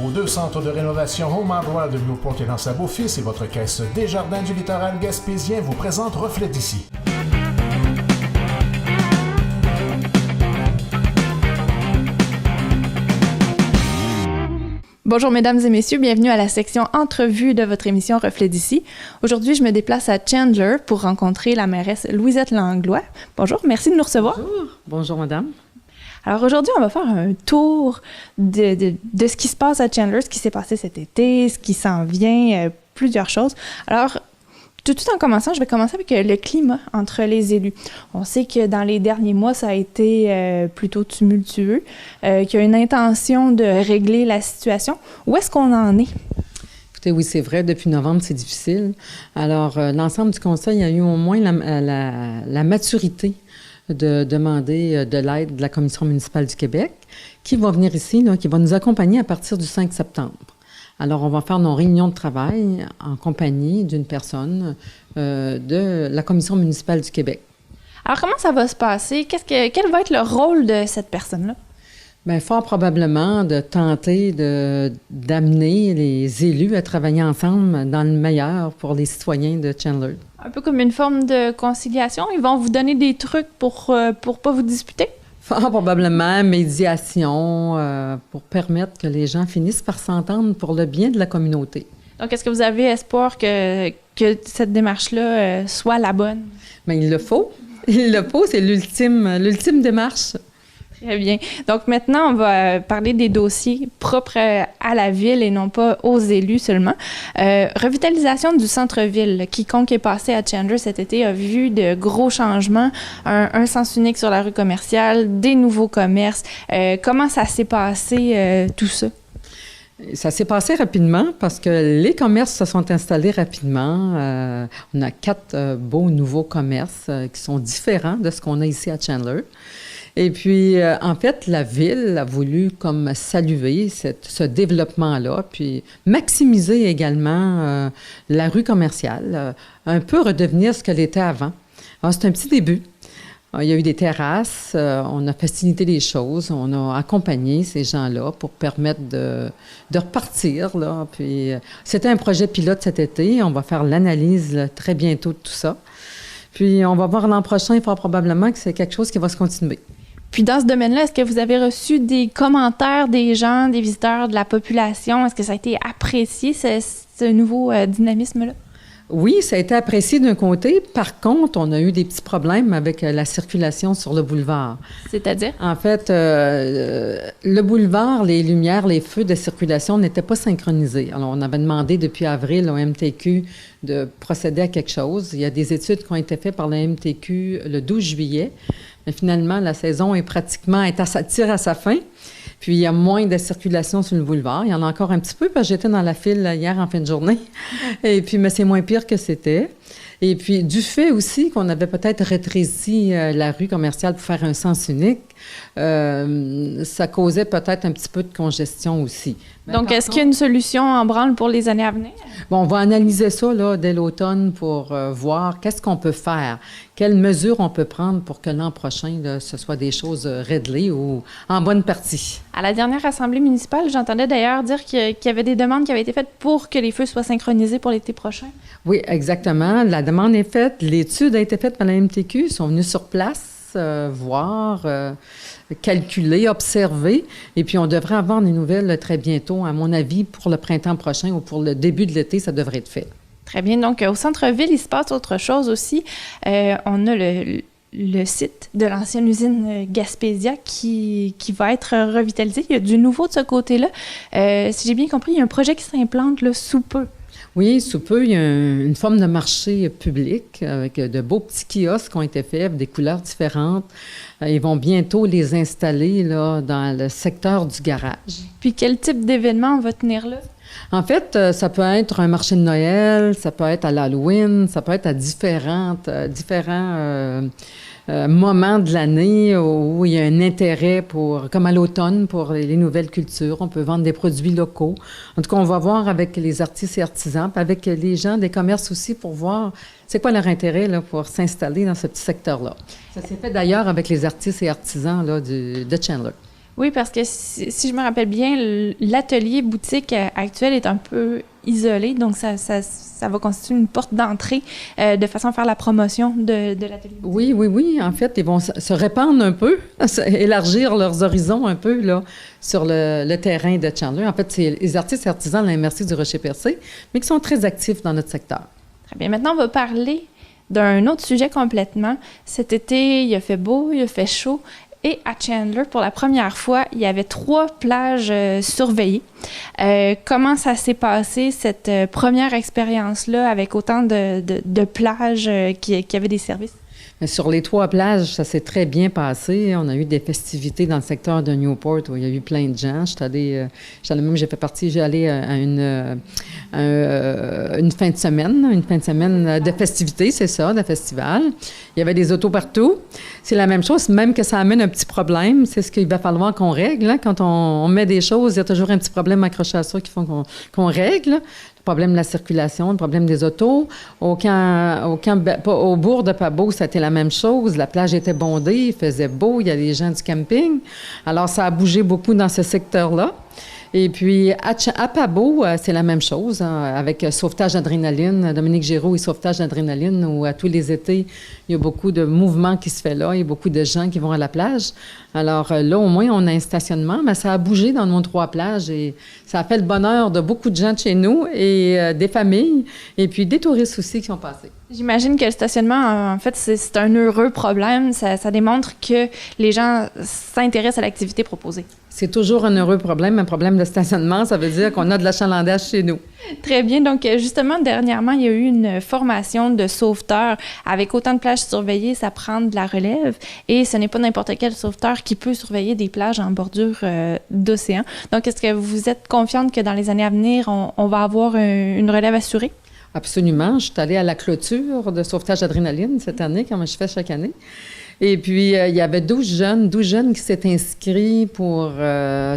vos 2 centres de rénovation Home Hardware de Newport et dans sa Beau-Fils et votre caisse Desjardins du littoral gaspésien vous présente Reflet d'ici. Bonjour mesdames et messieurs, bienvenue à la section entrevue de votre émission Reflet d'ici. Aujourd'hui, je me déplace à Chandler pour rencontrer la mairesse Louisette Langlois. Bonjour, merci de nous recevoir. Bonjour, bonjour madame. Alors aujourd'hui, on va faire un tour de ce qui se passe à Chandler, ce qui s'est passé cet été, ce qui s'en vient, plusieurs choses. Alors, tout en commençant, je vais commencer avec le climat entre les élus. On sait que dans les derniers mois, ça a été plutôt tumultueux, qu'il y a une intention de régler la situation. Où est-ce qu'on en est? Écoutez, oui, c'est vrai, depuis novembre, c'est difficile. Alors, l'ensemble du conseil a eu au moins la maturité de demander de l'aide de la Commission municipale du Québec, qui va venir ici, là, qui va nous accompagner à partir du 5 septembre. Alors, on va faire nos réunions de travail en compagnie d'une personne de la Commission municipale du Québec. Alors, comment ça va se passer? Quel va être le rôle de cette personne-là? Bien, fort probablement de tenter d'amener les élus à travailler ensemble dans le meilleur pour les citoyens de Chandler. Un peu comme une forme de conciliation. Ils vont vous donner des trucs pour pas vous disputer? Fort probablement, médiation pour permettre que les gens finissent par s'entendre pour le bien de la communauté. Donc, est-ce que vous avez espoir que cette démarche-là soit la bonne? Bien, il le faut. Il le faut, c'est l'ultime démarche. Très bien. Donc maintenant, on va parler des dossiers propres à la ville et non pas aux élus seulement. Revitalisation du centre-ville. Quiconque est passé à Chandler cet été a vu de gros changements, un sens unique sur la rue commerciale, des nouveaux commerces. Comment ça s'est passé, tout ça? Ça s'est passé rapidement parce que les commerces se sont installés rapidement. On a 4 beaux nouveaux commerces qui sont différents de ce qu'on a ici à Chandler. Et puis, en fait, la ville a voulu comme saluer ce développement-là, puis maximiser également la rue commerciale, un peu redevenir ce qu'elle était avant. Alors, c'est un petit début. Il y a eu des terrasses, on a facilité les choses, on a accompagné ces gens-là pour permettre de repartir, là. Puis, c'était un projet pilote cet été. On va faire l'analyse là, très bientôt de tout ça. Puis, on va voir l'an prochain, fort probablement, que c'est quelque chose qui va se continuer. Puis dans ce domaine-là, est-ce que vous avez reçu des commentaires des gens, des visiteurs, de la population? Est-ce que ça a été apprécié, ce nouveau dynamisme-là? Oui, ça a été apprécié d'un côté. Par contre, on a eu des petits problèmes avec la circulation sur le boulevard. C'est-à-dire? En fait, le boulevard, les lumières, les feux de circulation n'étaient pas synchronisés. Alors, on avait demandé depuis avril au MTQ de procéder à quelque chose. Il y a des études qui ont été faites par le MTQ le 12 juillet. Mais finalement, la saison tire à sa fin. Puis, il y a moins de circulation sur le boulevard. Il y en a encore un petit peu, parce que j'étais dans la file hier en fin de journée. Et puis, mais c'est moins pire que c'était. Et puis, du fait aussi qu'on avait peut-être rétréci la rue commerciale pour faire un sens unique, ça causait peut-être un petit peu de congestion aussi. Mais donc, est-ce qu'il y a une solution en branle pour les années à venir? Bon, on va analyser ça là, dès l'automne pour voir qu'est-ce qu'on peut faire, quelles mesures on peut prendre pour que l'an prochain, là, ce soit des choses réglées ou en bonne partie. À la dernière assemblée municipale, j'entendais d'ailleurs dire qu'il y avait des demandes qui avaient été faites pour que les feux soient synchronisés pour l'été prochain. Oui, exactement. La demande est faite. L'étude a été faite par la MTQ. Ils sont venus sur place voir, calculer, observer. Et puis, on devrait avoir des nouvelles très bientôt, à mon avis, pour le printemps prochain ou pour le début de l'été, ça devrait être fait. Très bien. Donc, au centre-ville, il se passe autre chose aussi. On a le site de l'ancienne usine Gaspésia qui va être revitalisé. Il y a du nouveau de ce côté-là. Si j'ai bien compris, il y a un projet qui s'implante là, sous peu. Oui, sous peu, il y a une forme de marché public avec de beaux petits kiosques qui ont été faits, des couleurs différentes. Ils vont bientôt les installer là, dans le secteur du garage. Puis quel type d'événement on va tenir là? En fait, ça peut être un marché de Noël, ça peut être à l'Halloween, ça peut être à différents moments de l'année où il y a un intérêt comme à l'automne, pour les nouvelles cultures. On peut vendre des produits locaux. En tout cas, on va voir avec les artistes et artisans, puis avec les gens des commerces aussi pour voir c'est quoi leur intérêt là, pour s'installer dans ce petit secteur-là. Ça s'est fait d'ailleurs avec les artistes et artisans là, de Chandler. Oui, parce que si je me rappelle bien, l'atelier boutique actuel est un peu isolé, donc ça va constituer une porte d'entrée de façon à faire la promotion de l'atelier boutique. Oui. En fait, ils vont se répandre un peu, élargir leurs horizons un peu là, sur le terrain de Chandler. En fait, c'est les artistes et artisans de la MRC du Rocher-Percé, mais qui sont très actifs dans notre secteur. Très bien. Maintenant, on va parler d'un autre sujet complètement. Cet été, il a fait beau, il a fait chaud. Et à Chandler, pour la première fois, il y avait 3 plages surveillées. Comment ça s'est passé, cette première expérience-là, avec autant de plages qui avaient des services? Mais sur les 3 plages, ça s'est très bien passé. On a eu des festivités dans le secteur de Newport où il y a eu plein de gens. J'ai allé à une fin de semaine de festivités, c'est ça, de festival. Il y avait des autos partout. C'est la même chose, même que ça amène un petit problème. C'est ce qu'il va falloir qu'on règle. Hein. Quand on met des choses, il y a toujours un petit problème accroché à ça qu'il faut qu'on règle. Le problème de la circulation, le problème des autos. Au bourg de Pabot, c'était la même chose. La plage était bondée, il faisait beau, il y a des gens du camping. Alors, ça a bougé beaucoup dans ce secteur-là. Et puis, à Pabot, c'est la même chose, hein, avec Sauvetage d'adrénaline, Dominique Giroux et Sauvetage d'adrénaline, où à tous les étés, il y a beaucoup de mouvements qui se fait là, il y a beaucoup de gens qui vont à la plage. Alors là, au moins, on a un stationnement, mais ça a bougé dans nos 3 plages et ça a fait le bonheur de beaucoup de gens de chez nous et des familles, et puis des touristes aussi qui sont passés. J'imagine que le stationnement, en fait, c'est un heureux problème. Ça démontre que les gens s'intéressent à l'activité proposée. C'est toujours un heureux problème, un problème de stationnement. Ça veut dire qu'on a de l'achalandage chez nous. Très bien. Donc, justement, dernièrement, il y a eu une formation de sauveteurs. Avec autant de plages surveillées, ça prend de la relève. Et ce n'est pas n'importe quel sauveteur qui peut surveiller des plages en bordure d'océan. Donc, est-ce que vous êtes confiante que dans les années à venir, on va avoir une relève assurée? Absolument. Je suis allée à la clôture de Sauvetage d'adrénaline cette année, comme je fais chaque année. Et puis, il y avait 12 jeunes qui s'étaient inscrits pour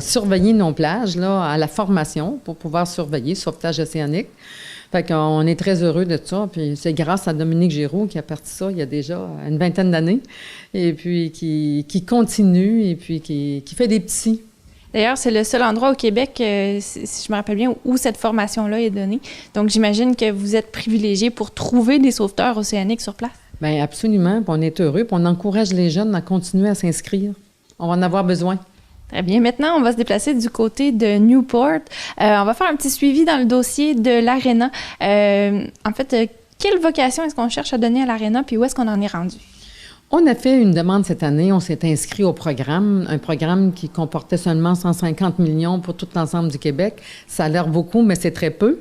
surveiller nos plages, là, à la formation, pour pouvoir surveiller sauvetage océanique. Fait qu'on est très heureux de ça. Puis c'est grâce à Dominique Giroux qui a parti ça il y a déjà une vingtaine d'années. Et puis, qui continue et puis qui fait des petits. D'ailleurs, c'est le seul endroit au Québec, si je me rappelle bien, où cette formation-là est donnée. Donc, j'imagine que vous êtes privilégié pour trouver des sauveteurs océaniques sur place. Bien, absolument. Puis on est heureux. Puis on encourage les jeunes à continuer à s'inscrire. On va en avoir besoin. Très bien. Maintenant, on va se déplacer du côté de Newport. On va faire un petit suivi dans le dossier de l'Arena. En fait, quelle vocation est-ce qu'on cherche à donner à l'Arena, puis où est-ce qu'on en est rendu? On a fait une demande cette année. On s'est inscrit au programme, un programme qui comportait seulement 150 millions pour tout l'ensemble du Québec. Ça a l'air beaucoup, mais c'est très peu.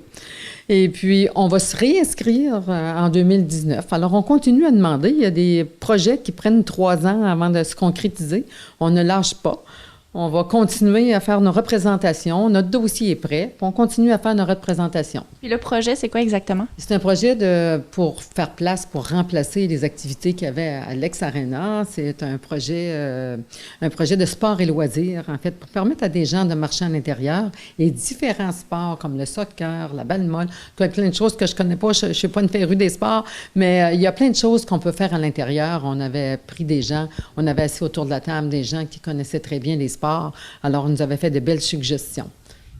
Et puis, on va se réinscrire en 2019. Alors, on continue à demander. Il y a des projets qui prennent 3 ans avant de se concrétiser. On ne lâche pas. On va continuer à faire nos représentations. Notre dossier est prêt. Puis on continue à faire nos représentations. Puis le projet, c'est quoi exactement? C'est un projet pour faire place, pour remplacer les activités qu'il y avait à l'ex-Arena. C'est un projet de sport et loisirs, en fait, pour permettre à des gens de marcher à l'intérieur et différents sports comme le soccer, la balle molle, plein de choses que je connais pas. Je ne suis pas une férue des sports, mais il y a plein de choses qu'on peut faire à l'intérieur. On avait pris des gens, on avait assis autour de la table des gens qui connaissaient très bien les sports. Alors, on nous avait fait de belles suggestions.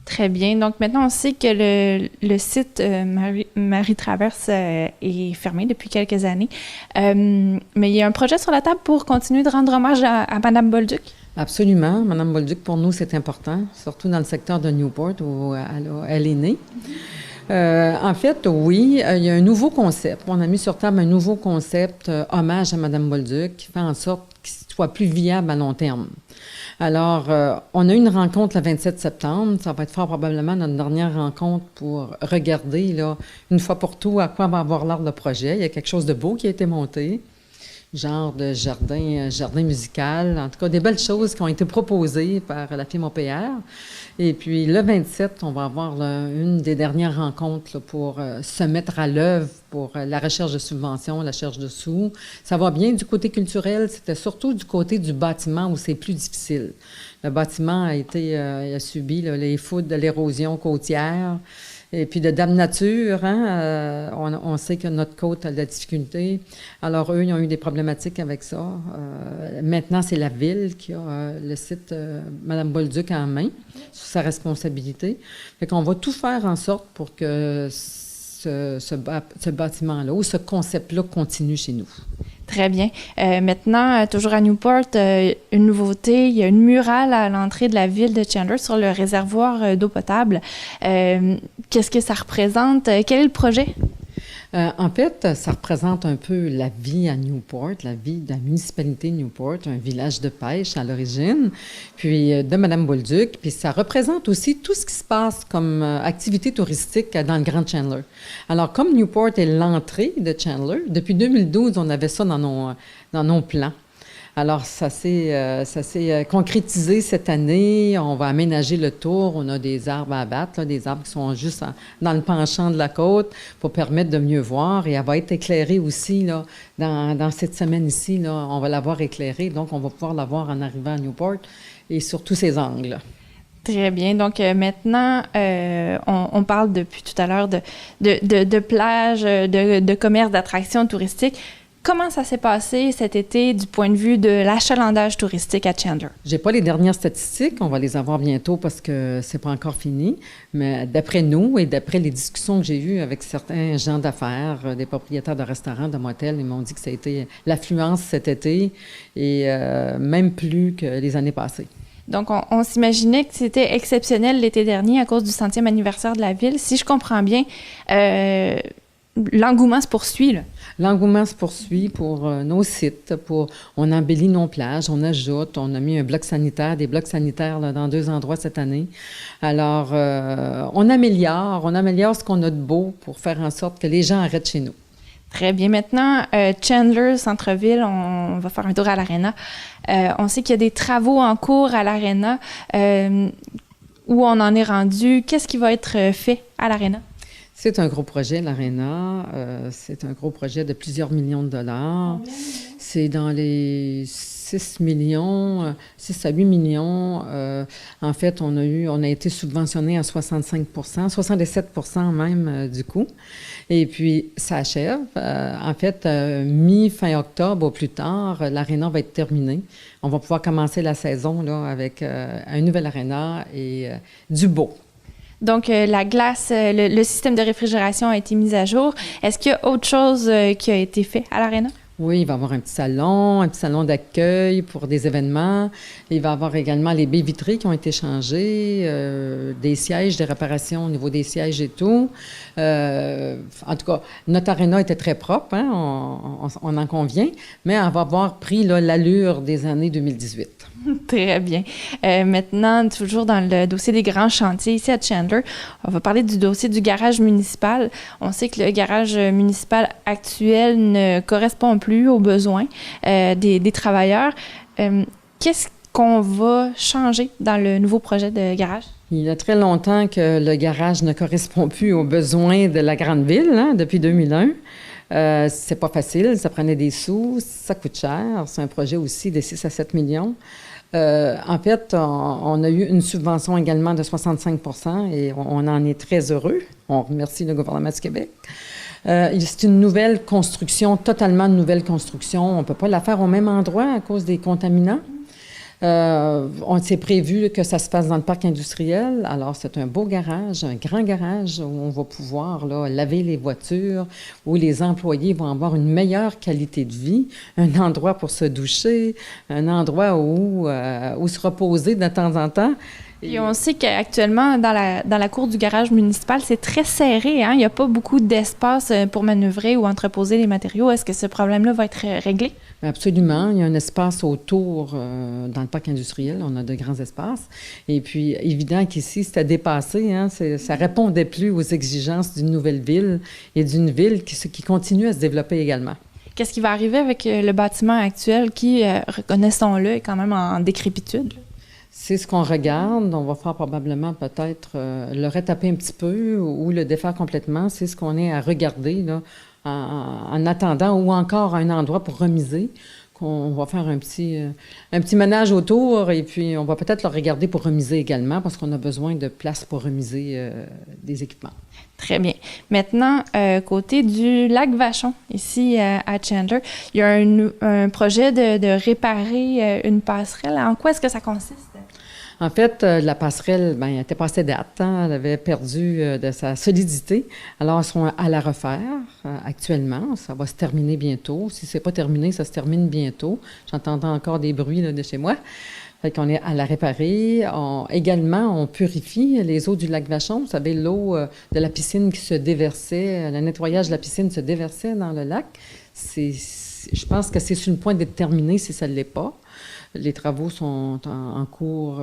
Très bien. Donc, maintenant, on sait que le site Marie-Traverse est fermé depuis quelques années. Mais il y a un projet sur la table pour continuer de rendre hommage à Mme Bolduc? Absolument. Mme Bolduc, pour nous, c'est important, surtout dans le secteur de Newport où elle est née. En fait, oui, il y a un nouveau concept. On a mis sur table un nouveau concept, hommage à Mme Bolduc, qui fait en sorte qu'il soit plus viable à long terme. Alors, on a eu une rencontre le 27 septembre. Ça va être fort probablement notre dernière rencontre pour regarder, là, une fois pour tout, à quoi va avoir l'air le projet. Il y a quelque chose de beau qui a été monté, genre de jardin musical. En tout cas, des belles choses qui ont été proposées par la firme OPR. Et puis, le 27, on va avoir une des dernières rencontres là, pour se mettre à l'œuvre pour la recherche de subventions, la recherche de sous. Ça va bien du côté culturel, c'était surtout du côté du bâtiment où c'est plus difficile. Le bâtiment a subi là, les foudres de l'érosion côtière. Et puis de Dame Nature, hein, on sait que notre côte a de la difficulté. Alors, eux, ils ont eu des problématiques avec ça. Maintenant, c'est la Ville qui a le site Mme Bolduc en main, sous sa responsabilité. Fait qu'on va tout faire en sorte pour que ce bâtiment-là ou ce concept-là continue chez nous. Très bien. Maintenant, toujours à Newport, une nouveauté, il y a une murale à l'entrée de la ville de Chandler sur le réservoir d'eau potable. Qu'est-ce que ça représente? Quel est le projet? En fait, ça représente un peu la vie à Newport, la vie de la municipalité de Newport, un village de pêche à l'origine, puis de Mme Bolduc. Puis ça représente aussi tout ce qui se passe comme activité touristique dans le Grand Chandler. Alors, comme Newport est l'entrée de Chandler, depuis 2012, on avait ça dans nos plans. Alors, ça s'est concrétisé cette année. On va aménager le tour. On a des arbres à abattre, là, des arbres qui sont juste dans le penchant de la côte pour permettre de mieux voir. Et elle va être éclairée aussi là, dans cette semaine ici. Là, on va l'avoir éclairée, donc on va pouvoir la voir en arrivant à Newport et sur tous ses angles. Très bien. Donc maintenant, on parle depuis tout à l'heure de plages, de commerce, d'attractions touristiques. Comment ça s'est passé cet été du point de vue de l'achalandage touristique à Chandler? J'ai pas les dernières statistiques, on va les avoir bientôt parce que c'est pas encore fini, mais d'après nous et d'après les discussions que j'ai eues avec certains gens d'affaires, des propriétaires de restaurants, de motels, ils m'ont dit que ça a été l'affluence cet été et même plus que les années passées. Donc, on s'imaginait que c'était exceptionnel l'été dernier à cause du 100e anniversaire de la ville. Si je comprends bien, l'engouement se poursuit, là. L'engouement se poursuit pour nos sites, on embellit nos plages, on ajoute, on a mis des blocs sanitaires là, dans 2 endroits cette année. Alors, on améliore ce qu'on a de beau pour faire en sorte que les gens arrêtent chez nous. Très bien. Maintenant, Chandler, centre-ville, on va faire un tour à l'Arena. On sait qu'il y a des travaux en cours à l'Arena. Où on en est rendu? Qu'est-ce qui va être fait à l'Arena? C'est un gros projet, l'Arena. C'est un gros projet de plusieurs millions de dollars. C'est dans les 6 à 8 millions. En fait, on a été subventionné à 65 67 même du coût. Et puis, ça achève. En fait, mi-fin octobre au plus tard, l'Arena va être terminée. On va pouvoir commencer la saison là, avec un nouvel Arena et du beau. Donc, la glace, le système de réfrigération a été mis à jour. Est-ce qu'il y a autre chose qui a été fait à l'Arena? Oui, il va y avoir un petit salon d'accueil pour des événements. Il va y avoir également les baies vitrées qui ont été changées, des sièges, des réparations au niveau des sièges et tout. En tout cas, notre aréna était très propre, hein, on en convient, mais elle va avoir pris là, l'allure des années 2018. Très bien. Maintenant, toujours dans le dossier des grands chantiers ici à Chandler, on va parler du dossier du garage municipal. On sait que le garage municipal actuel ne correspond plus aux besoins des travailleurs. Qu'est-ce qu'on va changer dans le nouveau projet de garage? Il y a très longtemps que le garage ne correspond plus aux besoins de la grande ville, hein, depuis 2001. C'est pas facile, ça prenait des sous, ça coûte cher. C'est un projet aussi de 6 à 7 millions. En fait, on a eu une subvention également de 65 et on en est très heureux. On remercie le gouvernement du Québec. C'est une nouvelle construction, totalement une nouvelle construction. On ne peut pas la faire au même endroit à cause des contaminants. On s'est prévu que ça se fasse dans le parc industriel. Alors, c'est un beau garage, un grand garage où on va pouvoir là, laver les voitures, où les employés vont avoir une meilleure qualité de vie, un endroit pour se doucher, un endroit où se reposer de temps en temps. Puis on sait qu'actuellement, dans la cour du garage municipal, c'est très serré, hein? Il n'y a pas beaucoup d'espace pour manœuvrer ou entreposer les matériaux. Est-ce que ce problème-là va être réglé? Absolument. Il y a un espace autour dans le parc industriel. On a de grands espaces. Et puis, évident qu'ici, c'était dépassé. Hein? Ça ne répondait plus aux exigences d'une nouvelle ville et d'une ville qui continue à se développer également. Qu'est-ce qui va arriver avec le bâtiment actuel qui, reconnaissons-le, est quand même en décrépitude? C'est ce qu'on regarde. On va faire probablement peut-être le retaper un petit peu ou le défaire complètement. C'est ce qu'on est à regarder là, en attendant ou encore un endroit pour remiser, on va faire un petit ménage autour et puis on va peut-être le regarder pour remiser également parce qu'on a besoin de place pour remiser des équipements. Très bien. Maintenant, côté du lac Vachon, ici à Chandler, il y a un projet de réparer une passerelle. En quoi est-ce que ça consiste? En fait, la passerelle, elle était passée date. Hein? Elle avait perdu de sa solidité. Alors, ils sont à la refaire actuellement. Ça va se terminer bientôt. Si c'est pas terminé, ça se termine bientôt. J'entendais encore des bruits là, de chez moi. Fait qu'on est à la réparer. Également, on purifie les eaux du lac Vachon. Vous savez, l'eau de la piscine qui se déversait, le nettoyage de la piscine se déversait dans le lac. Je pense que c'est sur le point d'être terminé si ça ne l'est pas. Les travaux sont en cours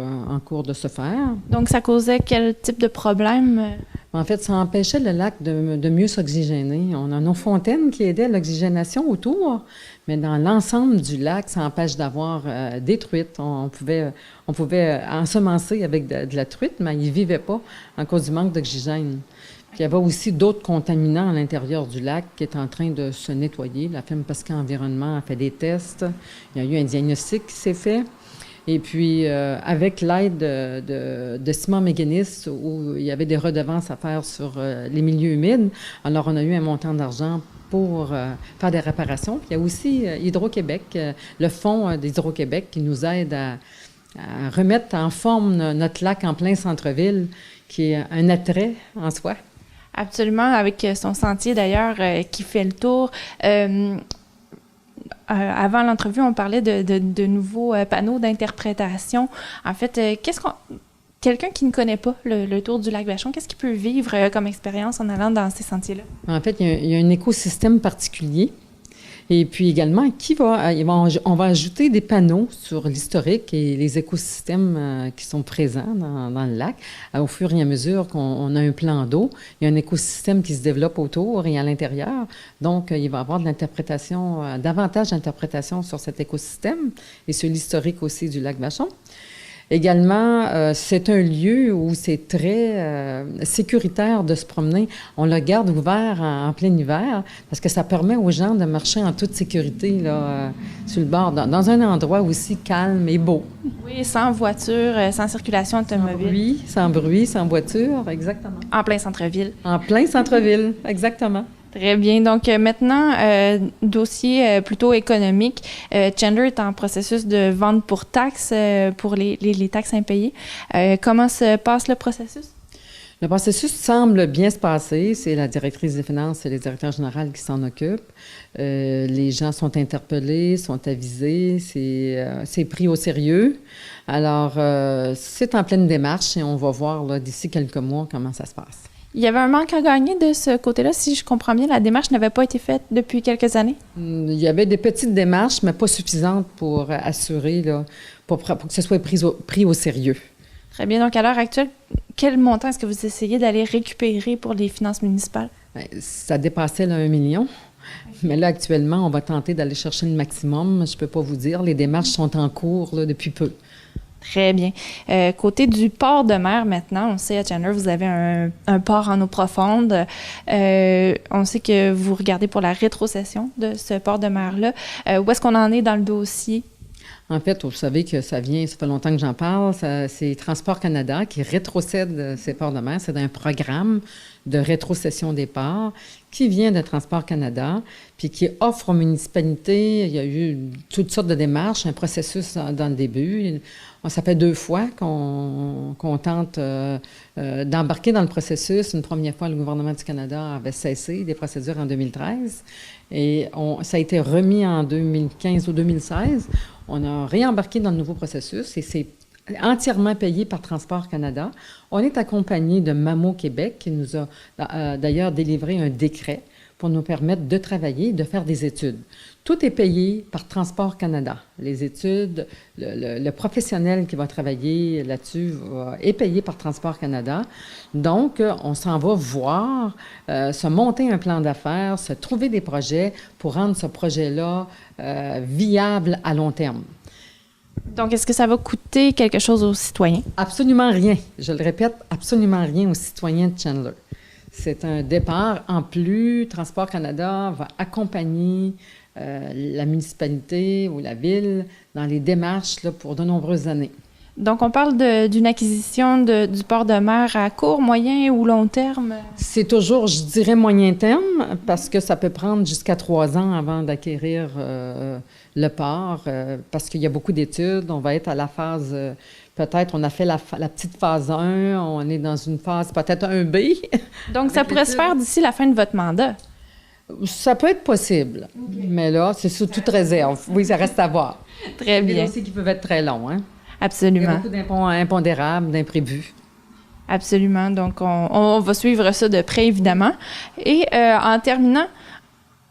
de se faire. Donc, ça causait quel type de problème? En fait, ça empêchait le lac de mieux s'oxygéner. On a nos fontaines qui aidaient à l'oxygénation autour, mais dans l'ensemble du lac, ça empêche d'avoir des truites. On pouvait ensemencer avec de la truite, mais ils ne vivaient pas en cause du manque d'oxygène. Puis il y avait aussi d'autres contaminants à l'intérieur du lac qui est en train de se nettoyer. La firme Pesca Environnement a fait des tests. Il y a eu un diagnostic qui s'est fait. Et puis, avec l'aide de Simon Mécanis, où il y avait des redevances à faire sur les milieux humides, alors on a eu un montant d'argent pour faire des réparations. Puis il y a aussi Hydro-Québec, le fonds d'Hydro-Québec qui nous aide à remettre en forme notre lac en plein centre-ville, qui est un attrait en soi. Absolument, avec son sentier d'ailleurs qui fait le tour. Avant l'entrevue, on parlait de nouveaux panneaux d'interprétation. En fait, quelqu'un qui ne connaît pas le tour du lac Vachon, qu'est-ce qu'il peut vivre comme expérience en allant dans ces sentiers-là? En fait, il y a un écosystème particulier. Et puis également, on va ajouter des panneaux sur l'historique et les écosystèmes qui sont présents dans le lac. Au fur et à mesure qu'on a un plan d'eau, il y a un écosystème qui se développe autour et à l'intérieur. Donc, il va y avoir de l'interprétation, davantage d'interprétation sur cet écosystème et sur l'historique aussi du lac Vachon. Également, c'est un lieu où c'est très sécuritaire de se promener. On le garde ouvert en plein hiver parce que ça permet aux gens de marcher en toute sécurité là, sur le bord, dans un endroit aussi calme et beau. Oui, sans voiture, sans circulation automobile. Sans bruit, sans voiture, exactement. En plein centre-ville. En plein centre-ville, exactement. Très bien. Donc, maintenant, dossier plutôt économique. Chandler est en processus de vente pour taxes, pour les taxes impayées. Comment se passe le processus? Le processus semble bien se passer. C'est la directrice des finances et le directeur général qui s'en occupent. Les gens sont interpellés, sont avisés. C'est pris au sérieux. Alors, c'est en pleine démarche et on va voir là, d'ici quelques mois comment ça se passe. Il y avait un manque à gagner de ce côté-là. Si je comprends bien, la démarche n'avait pas été faite depuis quelques années? Il y avait des petites démarches, mais pas suffisantes pour assurer, là, pour que ce soit pris au sérieux. Très bien. Donc, à l'heure actuelle, quel montant est-ce que vous essayez d'aller récupérer pour les finances municipales? Bien, ça dépassait là, 1 million. Mais là, actuellement, on va tenter d'aller chercher le maximum. Je ne peux pas vous dire. Les démarches sont en cours là, depuis peu. Très bien. Côté du port de mer maintenant, on sait à Chandler, vous avez un port en eau profonde. On sait que vous regardez pour la rétrocession de ce port de mer-là. Où est-ce qu'on en est dans le dossier? En fait, vous savez que ça fait longtemps que j'en parle, c'est Transport Canada qui rétrocède ces ports de mer. C'est un programme de rétrocession des ports qui vient de Transport Canada, puis qui offre aux municipalités, il y a eu toutes sortes de démarches, un processus dans le début. Ça fait 2 fois qu'on tente d'embarquer dans le processus. Une première fois, le gouvernement du Canada avait cessé des procédures en 2013 et ça a été remis en 2015 ou 2016. On a réembarqué dans le nouveau processus et c'est entièrement payé par Transport Canada. On est accompagné de MAMO Québec qui nous a d'ailleurs délivré un décret pour nous permettre de travailler, de faire des études. Tout est payé par Transport Canada. Les études, le professionnel qui va travailler là-dessus est payé par Transport Canada. Donc, on s'en va voir, se monter un plan d'affaires, se trouver des projets pour rendre ce projet-là viable à long terme. Donc, est-ce que ça va coûter quelque chose aux citoyens? Absolument rien. Je le répète, absolument rien aux citoyens de Chandler. C'est un départ. En plus, Transport Canada va accompagner la municipalité ou la ville dans les démarches là, pour de nombreuses années. Donc, on parle d'une acquisition du port de mer à court, moyen ou long terme? C'est toujours, je dirais, moyen terme, parce que ça peut prendre jusqu'à 3 ans avant d'acquérir le port, parce qu'il y a beaucoup d'études. On va être à la phase, peut-être, on a fait la petite phase 1, on est dans une phase peut-être 1B. Donc, ça pourrait se faire d'ici la fin de votre mandat? Ça peut être possible, mais là, c'est sous toute réserve. Oui, ça reste à voir. Très bien. Il y a aussi qui peuvent être très longs, hein? Absolument. Il y a beaucoup d'impondérables, d'imprévus. Absolument. Donc, on va suivre ça de près, évidemment. Et en terminant,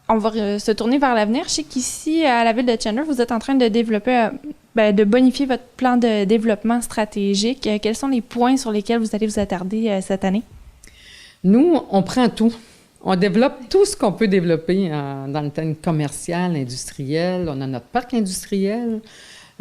on va se tourner vers l'avenir. Je sais qu'ici, à la ville de Chandler, vous êtes en train de développer, de bonifier votre plan de développement stratégique. Quels sont les points sur lesquels vous allez vous attarder cette année? Nous, on prend tout. On développe tout ce qu'on peut développer dans le thème commercial, industriel. On a notre parc industriel.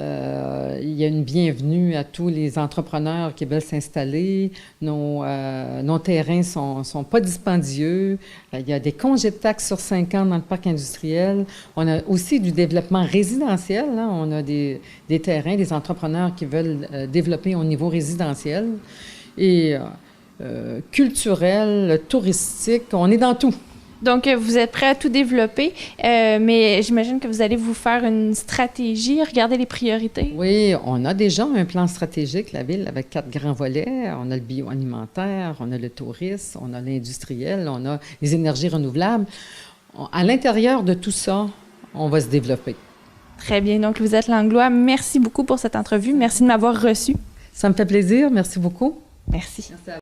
Il y a une bienvenue à tous les entrepreneurs qui veulent s'installer. Nos terrains sont pas dispendieux. Il y a des congés de taxes sur 5 ans dans le parc industriel. On a aussi du développement résidentiel. Hein. On a des terrains, des entrepreneurs qui veulent développer au niveau résidentiel. Et culturel, touristique, on est dans tout. Donc, vous êtes prêt à tout développer, mais j'imagine que vous allez vous faire une stratégie, regarder les priorités. Oui, on a déjà un plan stratégique, la ville, avec 4 grands volets. On a le bioalimentaire, on a le tourisme, on a l'industriel, on a les énergies renouvelables. À l'intérieur de tout ça, on va se développer. Très bien. Donc, vous êtes Langlois. Merci beaucoup pour cette entrevue. Merci de m'avoir reçu. Ça me fait plaisir. Merci beaucoup. Merci. Merci à vous.